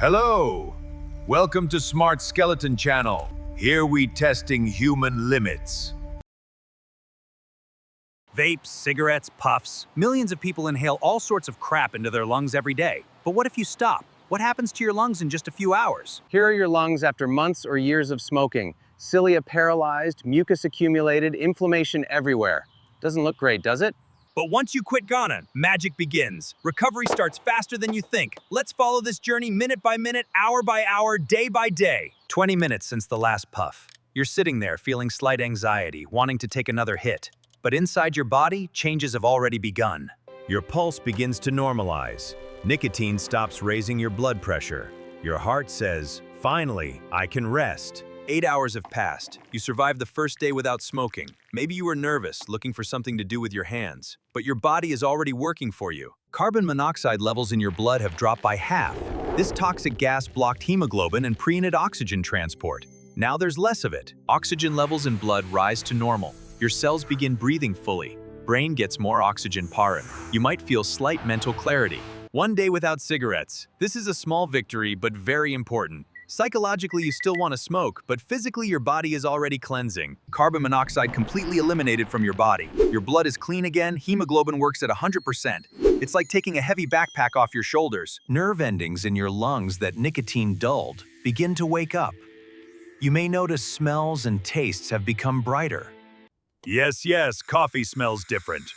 Hello! Welcome to Smart Skeleton Channel. Here we testing human limits. Vapes, cigarettes, puffs. Millions of people inhale all sorts of crap into their lungs every day. But what if you stop? What happens to your lungs in just a few hours? Here are your lungs after months or years of smoking. Cilia paralyzed, mucus accumulated, inflammation everywhere. Doesn't look great, does it? But once you quit Ghana, magic begins. Recovery starts faster than you think. Let's follow this journey minute by minute, hour by hour, day by day. 20 minutes since the last puff. You're sitting there feeling slight anxiety, wanting to take another hit. But inside your body, changes have already begun. Your pulse begins to normalize. Nicotine stops raising your blood pressure. Your heart says, finally, I can rest. 8 hours have passed. You survived the first day without smoking. Maybe you were nervous, looking for something to do with your hands. But your body is already working for you. Carbon monoxide levels in your blood have dropped by half. This toxic gas blocked hemoglobin and prevented oxygen transport. Now there's less of it. Oxygen levels in blood rise to normal. Your cells begin breathing fully. Brain gets more oxygen parin. You might feel slight mental clarity. 1 day without cigarettes. This is a small victory, but very important. Psychologically, you still want to smoke, but physically your body is already cleansing. Carbon monoxide completely eliminated from your body. Your blood is clean again, hemoglobin works at 100%. It's like taking a heavy backpack off your shoulders. Nerve endings in your lungs that nicotine dulled begin to wake up. You may notice smells and tastes have become brighter. Yes, coffee smells different.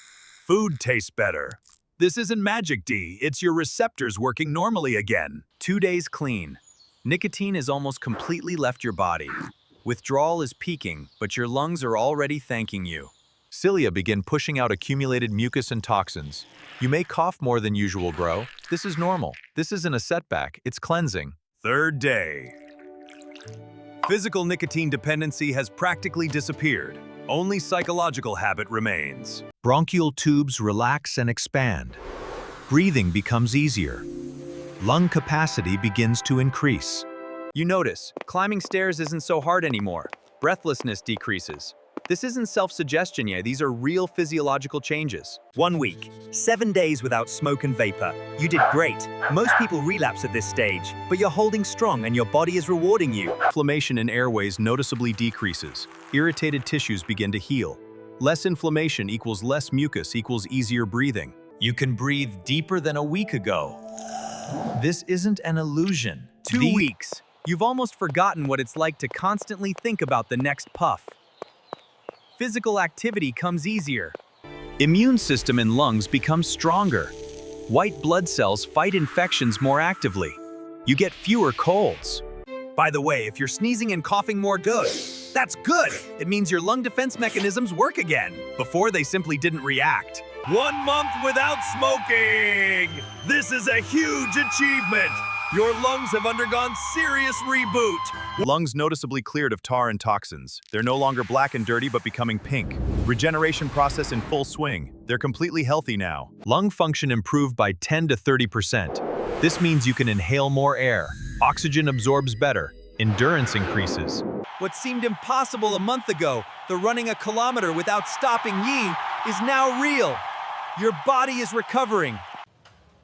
Food tastes better. This isn't magic, D. It's your receptors working normally again. 2 days clean. Nicotine has almost completely left your body. Withdrawal is peaking, but your lungs are already thanking you. Cilia begin pushing out accumulated mucus and toxins. You may cough more than usual, bro. This is normal. This isn't a setback, it's cleansing. 3rd day. Physical nicotine dependency has practically disappeared. Only psychological habit remains. Bronchial tubes relax and expand. Breathing becomes easier. Lung capacity begins to increase. You notice, climbing stairs isn't so hard anymore. Breathlessness decreases. This isn't self-suggestion yet, these are real physiological changes. 1 week, 7 days without smoke and vapor. You did great. Most people relapse at this stage, but you're holding strong and your body is rewarding you. Inflammation in airways noticeably decreases. Irritated tissues begin to heal. Less inflammation equals less mucus equals easier breathing. You can breathe deeper than a week ago. This isn't an illusion. 2 weeks. You've almost forgotten what it's like to constantly think about the next puff. Physical activity comes easier. Immune system in lungs becomes stronger. White blood cells fight infections more actively. You get fewer colds. By the way, if you're sneezing and coughing more, that's good. It means your lung defense mechanisms work again. Before, they simply didn't react. 1 month without smoking! This is a huge achievement! Your lungs have undergone serious reboot. Lungs noticeably cleared of tar and toxins. They're no longer black and dirty, but becoming pink. Regeneration process in full swing. They're completely healthy now. Lung function improved by 10 to 30%. This means you can inhale more air. Oxygen absorbs better. Endurance increases. What seemed impossible a month ago, the running a kilometer without stopping is now real. Your body is recovering.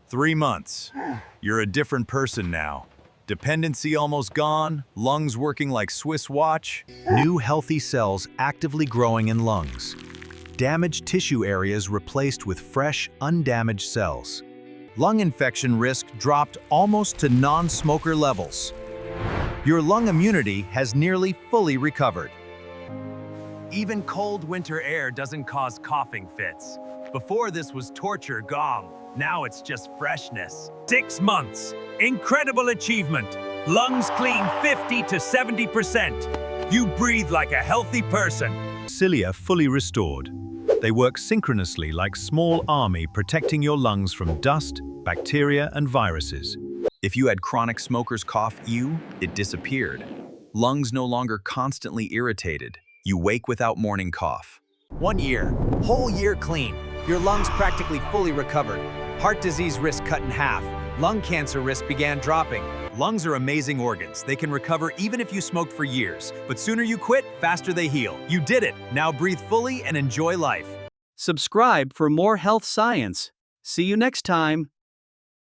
3 months. You're a different person now. Dependency almost gone, lungs working like Swiss watch. New healthy cells actively growing in lungs. Damaged tissue areas replaced with fresh, undamaged cells. Lung infection risk dropped almost to non-smoker levels. Your lung immunity has nearly fully recovered. Even cold winter air doesn't cause coughing fits. Before this was torture gone. Now it's just freshness. 6 months. Incredible achievement. Lungs clean 50 to 70%. You breathe like a healthy person. Cilia fully restored. They work synchronously like small army protecting your lungs from dust, bacteria, and viruses. If you had chronic smoker's cough, it disappeared. Lungs no longer constantly irritated. You wake without morning cough. 1 year, whole year clean. Your lungs practically fully recovered. Heart disease risk cut in half. Lung cancer risk began dropping. Lungs are amazing organs. They can recover even if you smoked for years. But sooner you quit, faster they heal. You did it. Now breathe fully and enjoy life. Subscribe for more health science. See you next time.